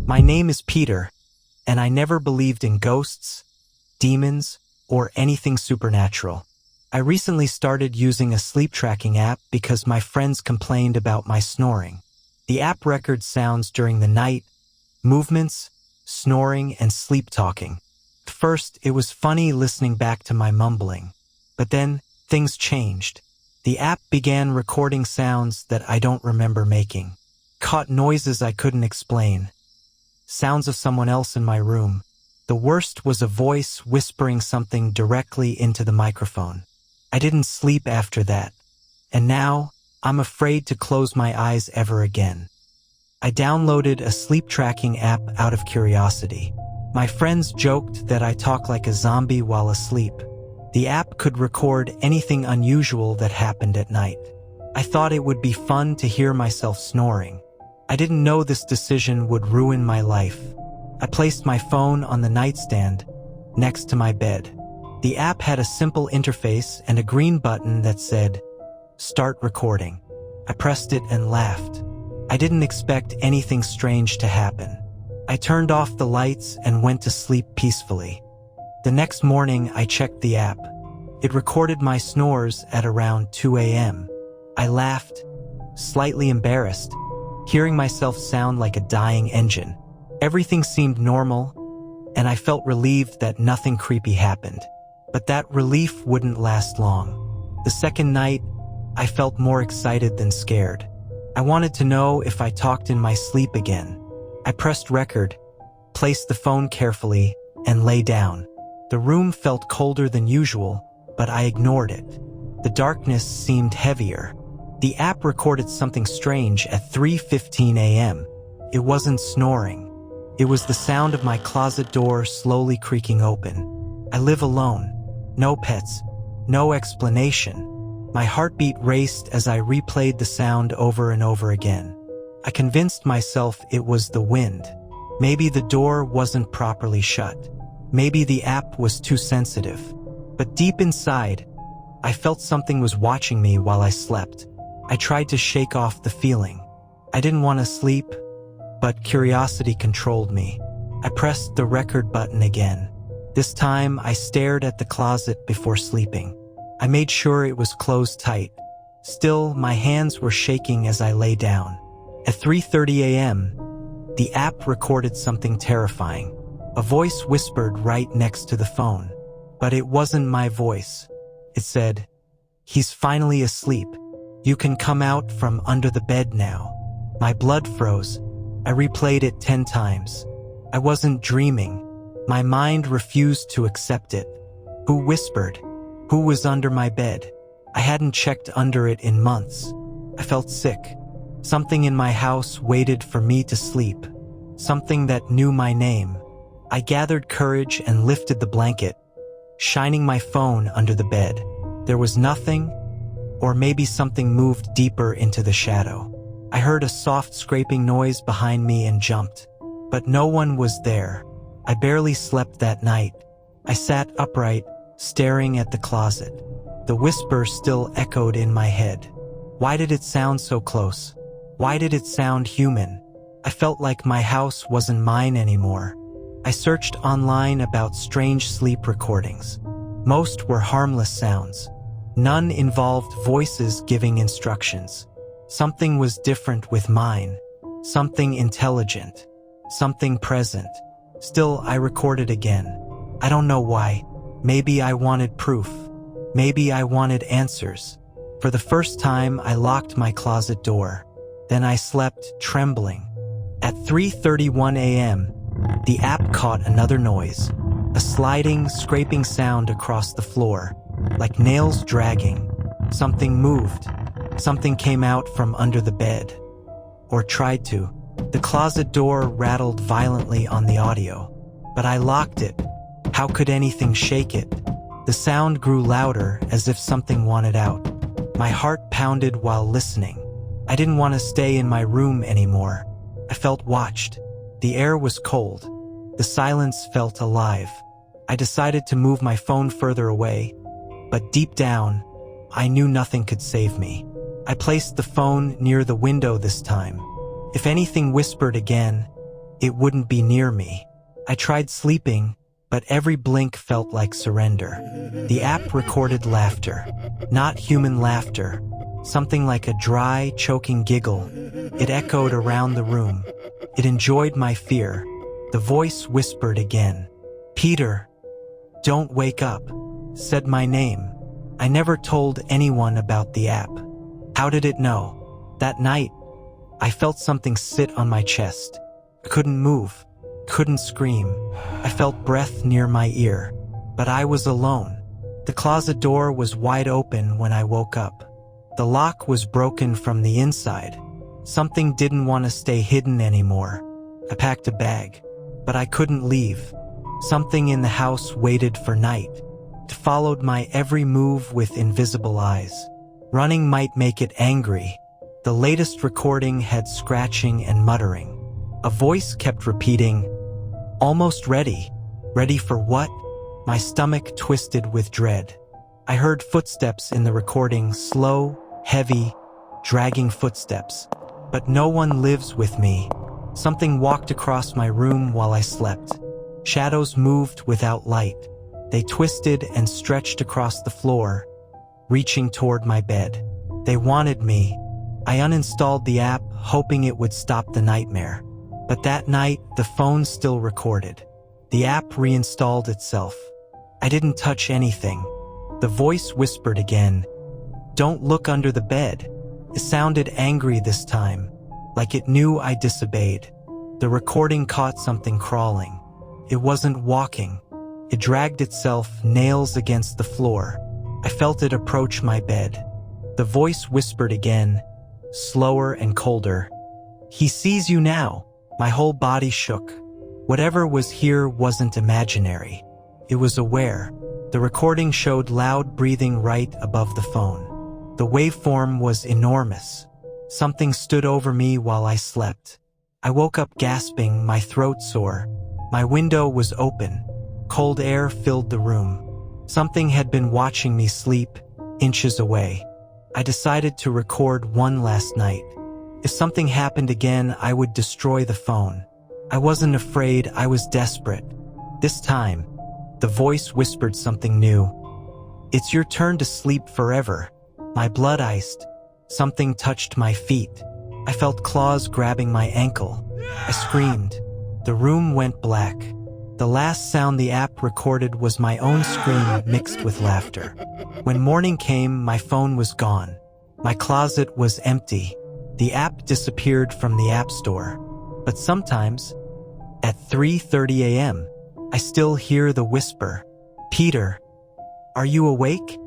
My name is Peter, and I never believed in ghosts, demons, or anything supernatural. I recently started using a sleep tracking app because my friends complained about my snoring. The app records sounds during the night, movements, snoring, and sleep talking. At first, it was funny listening back to my mumbling. But then, things changed. The app began recording sounds that I don't remember making. Caught noises I couldn't explain. Sounds of someone else in my room. The worst was a voice whispering something directly into the microphone. I didn't sleep after that. And now, I'm afraid to close my eyes ever again. I downloaded a sleep tracking app out of curiosity. My friends joked that I talk like a zombie while asleep. The app could record anything unusual that happened at night. I thought it would be fun to hear myself snoring. I didn't know this decision would ruin my life. I placed my phone on the nightstand next to my bed. The app had a simple interface and a green button that said, "Start recording." I pressed it and laughed. I didn't expect anything strange to happen. I turned off the lights and went to sleep peacefully. The next morning, I checked the app. It recorded my snores at around 2 a.m. I laughed, slightly embarrassed, hearing myself sound like a dying engine. Everything seemed normal, and I felt relieved that nothing creepy happened. But that relief wouldn't last long. The second night, I felt more excited than scared. I wanted to know if I talked in my sleep again. I pressed record, placed the phone carefully, and lay down. The room felt colder than usual, but I ignored it. The darkness seemed heavier. The app recorded something strange at 3:15 a.m. It wasn't snoring. It was the sound of my closet door slowly creaking open. I live alone. No pets. No explanation. My heartbeat raced as I replayed the sound over and over again. I convinced myself it was the wind. Maybe the door wasn't properly shut. Maybe the app was too sensitive. But deep inside, I felt something was watching me while I slept. I tried to shake off the feeling. I didn't want to sleep, but curiosity controlled me. I pressed the record button again. This time, I stared at the closet before sleeping. I made sure it was closed tight. Still, my hands were shaking as I lay down. At 3:30 a.m., the app recorded something terrifying. A voice whispered right next to the phone. But it wasn't my voice. It said, "He's finally asleep. You can come out from under the bed now." My blood froze. I replayed it 10 times. I wasn't dreaming. My mind refused to accept it. Who whispered? Who was under my bed? I hadn't checked under it in months. I felt sick. Something in my house waited for me to sleep. Something that knew my name. I gathered courage and lifted the blanket, shining my phone under the bed. There was nothing, or maybe something moved deeper into the shadow. I heard a soft scraping noise behind me and jumped. But no one was there. I barely slept that night. I sat upright, staring at the closet. The whisper still echoed in my head. Why did it sound so close? Why did it sound human? I felt like my house wasn't mine anymore. I searched online about strange sleep recordings. Most were harmless sounds. None involved voices giving instructions. Something was different with mine. Something intelligent. Something present. Still, I recorded again. I don't know why. Maybe I wanted proof. Maybe I wanted answers. For the first time, I locked my closet door. Then I slept, trembling. At 3:31 a.m., the app caught another noise. A sliding, scraping sound across the floor, like nails dragging. Something moved. Something came out from under the bed. Or tried to. The closet door rattled violently on the audio. But I locked it. How could anything shake it? The sound grew louder, as if something wanted out. My heart pounded while listening. I didn't want to stay in my room anymore. I felt watched. The air was cold. The silence felt alive. I decided to move my phone further away, but deep down, I knew nothing could save me. I placed the phone near the window this time. If anything whispered again, it wouldn't be near me. I tried sleeping, but every blink felt like surrender. The app recorded laughter, not human laughter, something like a dry, choking giggle. It echoed around the room. It enjoyed my fear. The voice whispered again. "Peter, don't wake up," said my name. I never told anyone about the app. How did it know? That night, I felt something sit on my chest. I couldn't move, couldn't scream. I felt breath near my ear, but I was alone. The closet door was wide open when I woke up. The lock was broken from the inside. Something didn't want to stay hidden anymore. I packed a bag, but I couldn't leave. Something in the house waited for night. It followed my every move with invisible eyes. Running might make it angry. The latest recording had scratching and muttering. A voice kept repeating, "Almost ready." Ready for what? My stomach twisted with dread. I heard footsteps in the recording, slow, heavy, dragging footsteps. But no one lives with me. Something walked across my room while I slept. Shadows moved without light. They twisted and stretched across the floor, reaching toward my bed. They wanted me. I uninstalled the app, hoping it would stop the nightmare. But that night, the phone still recorded. The app reinstalled itself. I didn't touch anything. The voice whispered again, "Don't look under the bed." It sounded angry this time, like it knew I disobeyed. The recording caught something crawling. It wasn't walking. It dragged itself, nails against the floor. I felt it approach my bed. The voice whispered again, slower and colder, "He sees you now." My whole body shook. Whatever was here wasn't imaginary. It was aware. The recording showed loud breathing right above the phone. The waveform was enormous. Something stood over me while I slept. I woke up gasping, my throat sore. My window was open. Cold air filled the room. Something had been watching me sleep, inches away. I decided to record one last night. If something happened again, I would destroy the phone. I wasn't afraid, I was desperate. This time, the voice whispered something new. "It's your turn to sleep forever." My blood iced. Something touched my feet. I felt claws grabbing my ankle. I screamed. The room went black. The last sound the app recorded was my own scream mixed with laughter. When morning came, my phone was gone. My closet was empty. The app disappeared from the app store. But sometimes, at 3:30 a.m., I still hear the whisper, "Peter, are you awake?"